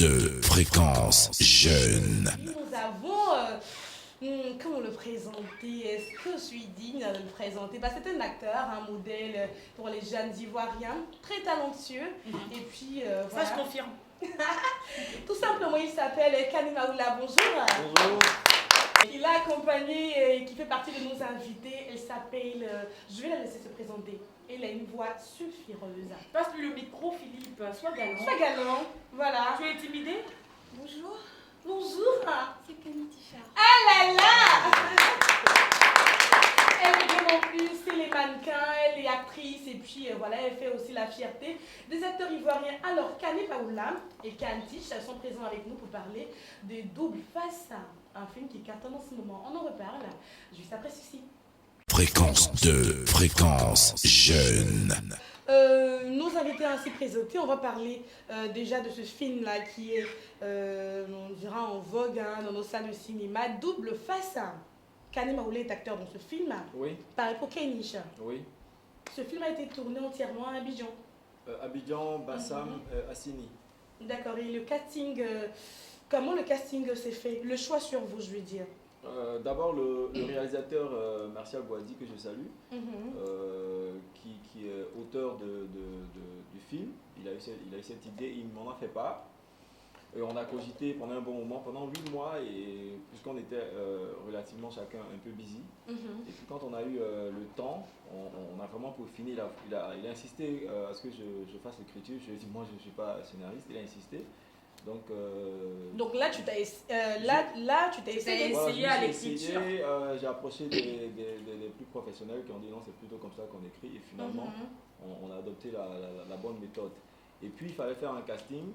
de Fréquence Jeune. Nous avons, comment le présenter? Est-ce que je suis digne de le présenter? C'est un acteur, un modèle pour les jeunes Ivoiriens, très talentueux. Et puis, voilà. Ça, je confirme. Tout simplement, il s'appelle Kani Maoula. Bonjour. Bonjour. Il a accompagné et qui fait partie de nos invités. Elle s'appelle, je vais la laisser se présenter. Elle a une voix sulfureuse. Passe le micro, Philippe. Sois galant. Sois galant, voilà. Tu es intimidée? Bonjour, Bonjour. c'est Camille Ticha. Ah là là. Elle est vraiment plus, c'est les mannequins, elle est actrice et puis voilà, elle fait aussi la fierté des acteurs ivoiriens. Alors, Kani Maoula et Kantich sont présents avec nous pour parler de Double Face, un film qui cartonne en ce moment. On en reparle juste après ceci. Fréquence de Fréquence Jeune. Nos invités ainsi présentés, on va parler déjà de ce film-là qui est, on dira, en vogue dans nos salles de cinéma, Double Face. Kani Maoula est acteur dans ce film. Oui, Pareil pour Kenish. oui. Ce film a été tourné entièrement à Abidjan. Abidjan, Bassam, Assini. D'accord, et le casting, comment le casting s'est fait? Le choix sur vous, je veux dire. D'abord, le réalisateur Martial Boadi, que je salue, qui est auteur du film. Il a eu cette idée, il m'en a fait part. Et on a cogité pendant un bon moment, pendant 8 mois, et puisqu'on était relativement chacun un peu busy. Et puis quand on a eu le temps, on a vraiment peaufiné. Il a insisté à ce que je fasse l'écriture. Je lui ai dit, moi je ne suis pas scénariste, il a insisté. Donc là, tu t'as essayé. Voilà, essayé à l'écriture. J'ai approché des plus professionnels qui ont dit non, c'est plutôt comme ça qu'on écrit. Et finalement, on a adopté la bonne méthode. Et puis, il fallait faire un casting.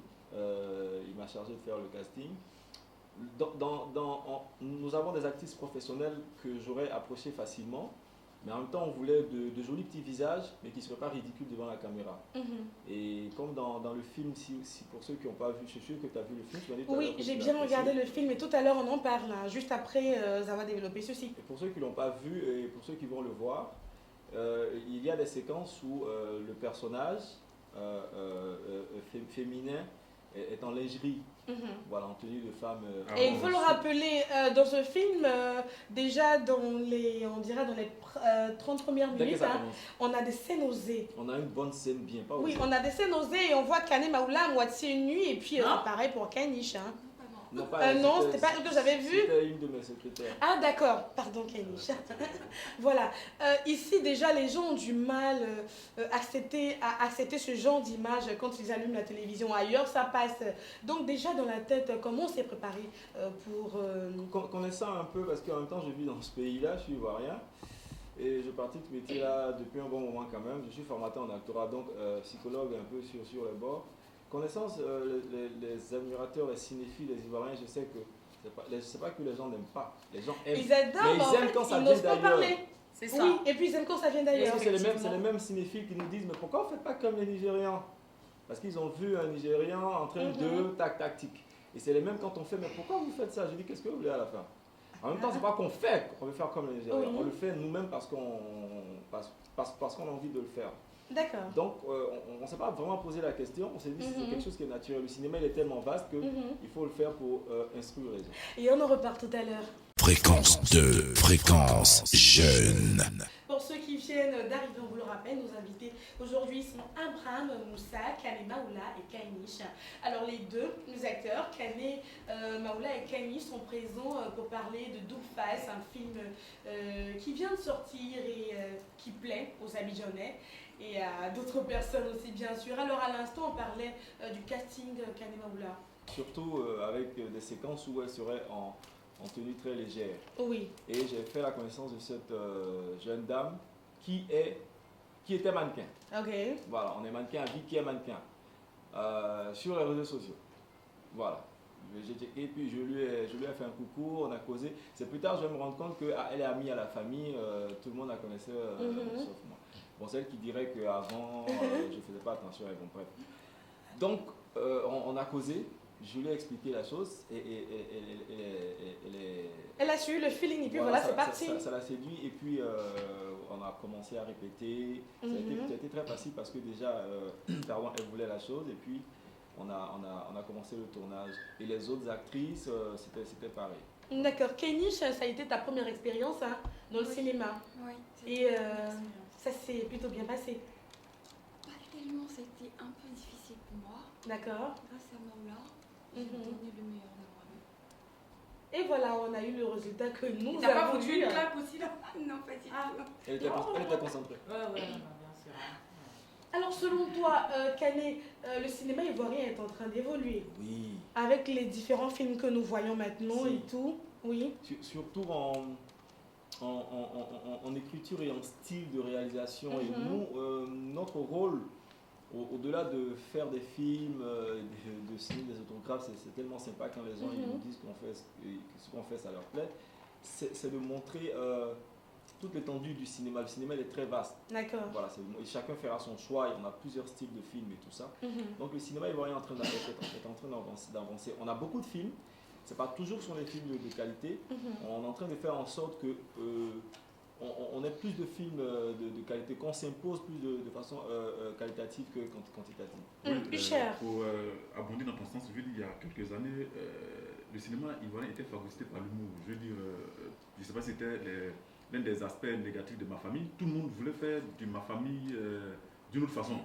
Il m'a chargé de faire le casting. Nous avons des actrices professionnelles que j'aurais approchées facilement, mais en même temps on voulait de jolis petits visages, mais qui ne seraient pas ridicules devant la caméra. Et comme dans le film, si pour ceux qui n'ont pas vu, je suis sûr que tu as vu le film. Tu m'as dit tout à l'heure Oui, que j'ai tu bien l'as regardé apprécié. le film et tout à l'heure on en parle, juste après avoir développé ceci. Et pour ceux qui ne l'ont pas vu et pour ceux qui vont le voir, il y a des séquences où le personnage féminin est en lingerie, voilà, en tenue de femme. Et il faut le rappeler, dans ce film, déjà on dirait dans les 30 premières Dès que minutes, ça commence, on a des scènes osées. on a une bonne scène bien, pas Oui, osée. on a des scènes osées et on voit Kani Maoula à moitié nue et puis Non. c'est pareil pour Kanish. Non, Non, c'était pas ce que j'avais vu. C'était une de mes secrétaires. Ah d'accord, pardon Kanish. Voilà, ici déjà les gens ont du mal à accepter ce genre d'image quand ils allument la télévision. Ailleurs ça passe. Donc déjà dans la tête, comment on s'est préparé pour... Connaissant un peu, parce qu'en même temps je vis dans ce pays-là, je suis ivoirien. Et je pratique ce métier-là depuis un bon moment quand même. Je suis formateur en actorat, donc psychologue un peu sur les bords. Connaissant les admirateurs, les cinéphiles, les Ivoiriens, je sais que c'est pas que les gens n'aiment pas. Les gens aiment. Ils adorent, Mais mais en ils aiment fait, quand ça ils vient n'osent pas d'ailleurs. parler. C'est ça. Oui, et puis ils aiment quand ça vient d'ailleurs. Parce que c'est les effectivement. mêmes cinéphiles qui nous disent, mais pourquoi on ne fait pas comme les Nigérians? Parce qu'ils ont vu un Nigérian en train de tactique. Et c'est les mêmes quand on fait, mais pourquoi vous faites ça? Je dis, qu'est-ce que vous voulez à la fin? En même temps, c'est pas qu'on fait, qu'on veut faire comme les Nigérians. Oui. On le fait nous-mêmes parce qu'on a envie de le faire. D'accord. Donc, on ne s'est pas vraiment posé la question. On s'est dit, c'est quelque chose qui est naturel. Le cinéma, il est tellement vaste qu'il faut le faire pour instruire les gens. Et on en repart tout à l'heure. Fréquence de Fréquence Jeune. Pour ceux qui viennent d'arriver, on vous le rappelle, nos invités aujourd'hui sont Abraham Moussa, Kani Maoula et Kanish. Alors les deux, les acteurs, Kani Maoula et Kanish, sont présents pour parler de Double Face, un film qui vient de sortir et qui plaît aux Abidjanais et à d'autres personnes aussi bien sûr. Alors à l'instant, on parlait du casting Kani Maoula. Surtout avec des séquences où elle serait en tenue très légère. Oui. Et j'ai fait la connaissance de cette jeune dame qui était mannequin. Ok. Voilà, on est mannequin à vie qui est mannequin. Sur les réseaux sociaux. Voilà. Et puis je lui ai fait un coucou, on a causé. C'est plus tard je vais me rendre compte qu'elle est amie à la famille, tout le monde la connaissait sauf moi. Bon, celle qui dirait qu'avant je ne faisais pas attention à elle, bon bref. Donc on a causé, je lui ai expliqué la chose et Elle a suivi le feeling et puis voilà, voilà, c'est parti. Ça l'a séduit et puis on a commencé à répéter. Ça a été très facile parce que déjà, pardon, elle voulait la chose et puis on a commencé le tournage. Et les autres actrices, c'était pareil. D'accord. Kenny, ça a été ta première expérience hein, dans le cinéma. Oui. Et ça s'est plutôt bien passé. Tellement c'était un peu difficile pour moi. D'accord. Grâce à Maoula, j'ai donné le meilleur de moi-même. Et voilà, on a eu le résultat que nous T'as pas avons foutu eu. une claque aussi là? Non, pas du Ah. tout. Elle était concentrée. Ouais, bien sûr. Alors selon toi, Canet, le cinéma ivoirien est en train d'évoluer Oui. avec les différents films que nous voyons maintenant Si. et tout. Oui. Surtout en écriture et en style de réalisation. Et Mhm. nous, notre rôle, au-delà de faire des films, de signer des autographes, c'est tellement sympa quand les gens ils nous disent ce qu'on fait, ça leur plaît. C'est de montrer toute l'étendue du cinéma. Le cinéma il est très vaste. D'accord. Voilà, et chacun fera son choix. Et on a plusieurs styles de films et tout ça. Mhm. Donc le cinéma ivoirien est en train d'avancer. On a beaucoup de films. C'est pas toujours sur les films de qualité. Mhm. On est en train de faire en sorte que on ait plus de films de qualité, qu'on s'impose plus de façon qualitative que quantitative. Plus cher. Pour abonder dans ton sens, je veux dire, il y a quelques années, le cinéma ivoirien était phagocyté par l'humour. Je veux dire, je ne sais pas si c'était l'un des aspects négatifs de Ma Famille. Tout le monde voulait faire de Ma Famille d'une autre façon.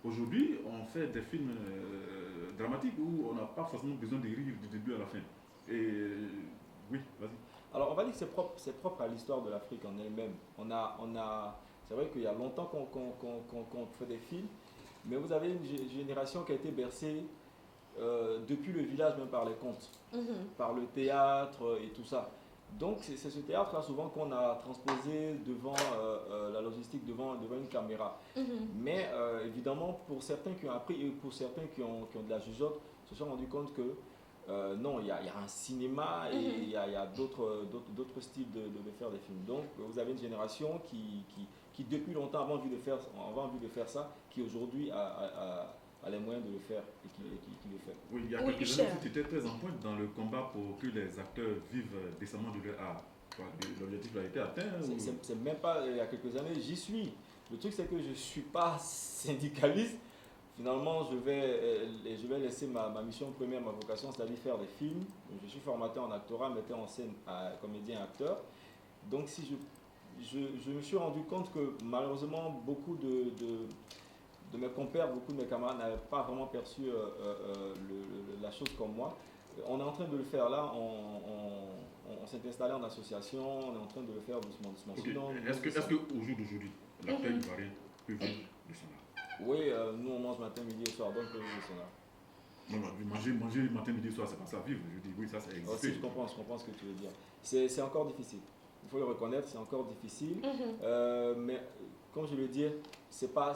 Aujourd'hui, on fait des films dramatiques où on n'a pas forcément besoin de rire du début à la fin. Et oui, vas-y. Alors on va dire que c'est propre à l'histoire de l'Afrique en elle-même. C'est vrai qu'il y a longtemps qu'on fait des films, mais vous avez une génération qui a été bercée depuis le village même par les contes, par le théâtre et tout ça. Donc c'est ce théâtre-là souvent qu'on a transposé devant la logistique, devant une caméra. Mais évidemment, pour certains qui ont appris et pour certains qui ont de la jugeote, se sont rendus compte que non, il y a un cinéma et il y a d'autres styles de faire des films. Donc vous avez une génération qui depuis longtemps avait envie de faire ça, qui aujourd'hui a les moyens de le faire et qui le fait. Oui, il y a Oui, quelques cher. années, tu étais très en pointe dans le combat pour que les acteurs vivent décemment de leur art. L'objectif a été atteint ou... C'est même pas il y a quelques années, j'y suis. Le truc c'est que je ne suis pas syndicaliste. Finalement, je vais laisser ma mission première, ma vocation, c'est-à-dire faire des films. Je suis formateur en actorat, metteur en scène, comédien, acteur. Donc si je me suis rendu compte que malheureusement, beaucoup de mes compères, beaucoup de mes camarades n'avaient pas vraiment perçu la chose comme moi. On est en train de le faire là, on s'est installé en association, on est en train de le faire doucement. Okay. Sinon, Est-ce qu'au jour d'aujourd'hui, l'acteur ivoirien peut vivre de son art? Oui, nous on mange matin, midi et soir, donc on peut vivre de son art. Non, manger matin, midi, soir, c'est pas ça vivre. Je dis oui, ça c'est existé. Aussi, je comprends ce que tu veux dire. C'est encore difficile. Il faut le reconnaître, c'est encore difficile. Mais comme je le dis, c'est pas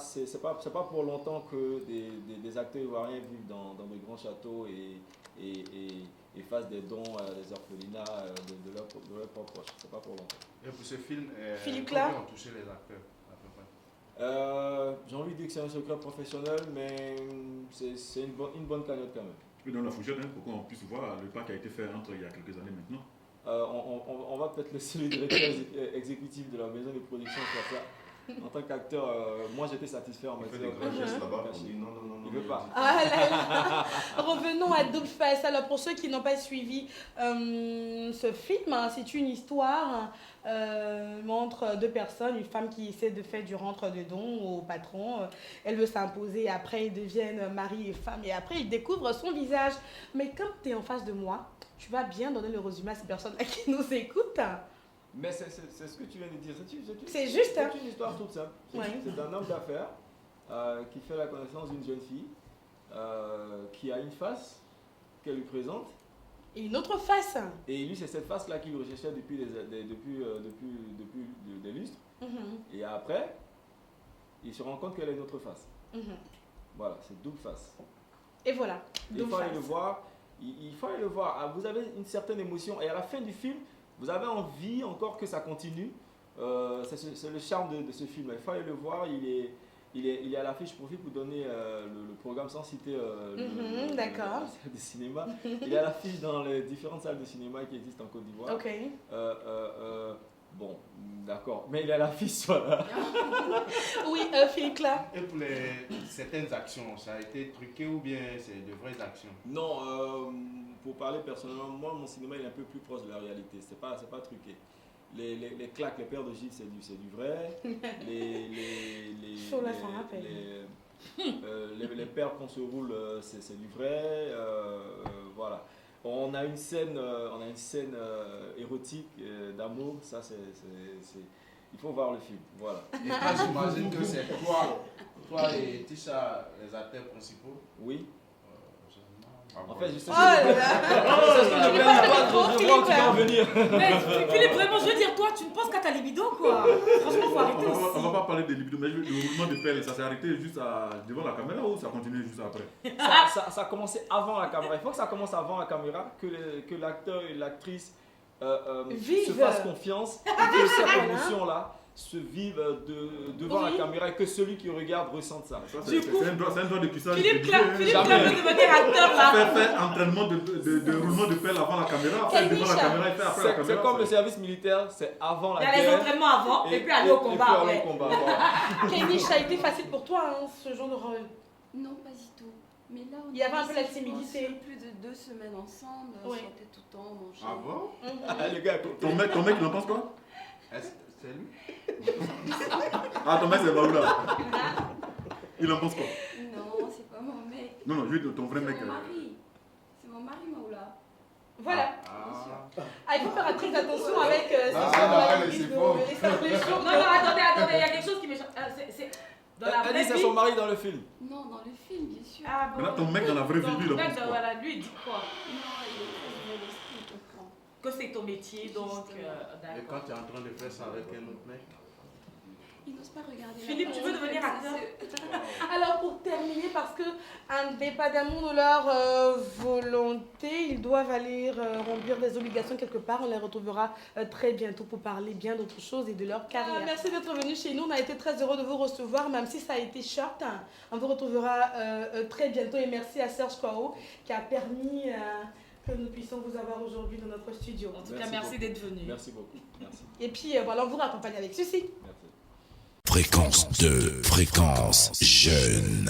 pour longtemps que des acteurs ivoiriens vivent dans de grands châteaux et fassent des dons à des orphelinats de leurs propres proches. C'est pas pour longtemps. Et pour ce film, Philippe combien Clark ont touché les acteurs à peu près? J'ai envie de dire que c'est un secret professionnel, mais c'est une bonne cagnotte quand même. Tu peux donner la fourchette pour qu'on puisse voir le pas qui a été fait entre il y a quelques années maintenant. On va peut-être laisser le directeur exécutif de la maison de production faire ça. En tant qu'acteur, moi j'étais satisfait en On fait matière des grands gestes là-bas, on Merci. dit non, non, non, non. Il veut pas. Ah là là. Revenons à Double Face. Alors pour ceux qui n'ont pas suivi ce film, hein, c'est une histoire entre deux personnes, une femme qui essaie de faire du rentre de don au patron. Elle veut s'imposer, après ils deviennent mari et femme et après ils découvrent son visage. Mais comme tu es en face de moi, tu vas bien donner le résumé à ces personnes-là qui nous écoutent. Mais c'est ce que tu viens de dire. C'est juste, hein. C'est une histoire toute simple. Ouais. C'est un homme d'affaires qui fait la connaissance d'une jeune fille qui a une face qu'elle lui présente. Et une autre face. Et lui, c'est cette face-là qu'il recherchait depuis des lustres. Et après, il se rend compte qu'elle a une autre face. Voilà, c'est double face. Et voilà. Il Double faut aller face. le voir. Il faut aller le voir. Ah, vous avez une certaine émotion. Et à la fin du film, vous avez envie encore que ça continue. C'est le charme de ce film. Il faut aller le voir. Il est à l'affiche. Je profite pour donner le programme sans citer d'accord. la salle de cinéma. Il est à l'affiche dans les différentes salles de cinéma qui existent en Côte d'Ivoire. Ok. Bon, d'accord. Mais il a la fiche, voilà. Oui, Philippe là. Et pour certaines actions, ça a été truqué ou bien c'est de vraies actions? Non, pour parler personnellement, moi, mon cinéma il est un peu plus proche de la réalité. C'est pas truqué. Les claques, les paires de gifs, c'est du vrai. Chaud, là, ça rappelle. Les paires qu'on se roule, c'est du vrai. Voilà. On a une scène érotique d'amour. Ça, il faut voir le film. Voilà. Et toi, j'imagine que c'est toi et Tisha, les acteurs principaux. Oui. Ah En bon. fait, je sais Oh là là. c'est ce que je vois tu vas en venir. Mais Philippe, vraiment, je veux dire, toi, tu ne penses qu'à ta libido, quoi. Franchement, faut arrêter aussi. On va pas parler de libido, mais le roulement de pelle, ça s'est arrêté juste devant la caméra ou ça continue juste après? Ça a commencé avant la caméra. Il faut que ça commence avant la caméra, que l'acteur et l'actrice se fassent confiance et que cette émotion-là se vive devant la caméra et que celui qui regarde ressente ça. Du coup, C'est un droit de cuissage. Philippe Clark veut Jamais. devenir acteur là. Faire entraînement de roulement de pelle avant la caméra, faire devant la caméra et faire après la caméra. C'est comme le service militaire, c'est avant la Il y a les guerre. entraînements avant et puis aller au combat aller après. au combat, voilà. Kenny, ça a été facile pour toi, hein, ce genre de rôle. Non, pas du tout. Mais là, on Il y avait un est peu la restés, je pense, timidité. Plus de 2 semaines ensemble, Oui. on sortait tout le temps, on mangeait. Ah bon? Ah, le gars, Ton mec, il en pense quoi? Est-ce que c'est lui? Ah, ton mec, c'est Maoula. Il en pense quoi? Non, c'est pas mon mec. Non, je veux dire, ton vrai C'est mec. mon mari. C'est mon mari, Maoula. Voilà. Ah. Ah, il faut faire très attention avec Ah, ce ah, qu'on mais c'est de- faux. les choses. Non, attendez, il y a quelque chose qui m'échappe. C'est dans la Elle vraie dit c'est vie. son mari dans le film. Non, dans le film, bien sûr. Ah bon. Maintenant, ton mec dans la vraie vie, lui, il en Donc, pense quoi? voilà, lui, il dit quoi? Non, il est très ouvert d'esprit, il comprend. Que c'est ton métier, donc. Justement. Et D'accord. quand tu es en train de faire ça avec un autre mec? Il n'ose pas regarder. la Philippe, tu porte, veux devenir ça, acteur? c'est- Alors pour terminer, parce que indépendamment de leur volonté, ils doivent aller remplir des obligations quelque part. On les retrouvera très bientôt pour parler bien d'autres choses et de leur carrière. Merci d'être venu chez nous. On a été très heureux de vous recevoir, même si ça a été short. On vous retrouvera très bientôt et merci à Serge Kwao qui a permis que nous puissions vous avoir aujourd'hui dans notre studio. En tout cas, merci d'être venu. Merci beaucoup. Merci. Et puis voilà, on vous raccompagne avec ceci. Fréquence 2, fréquence jeune.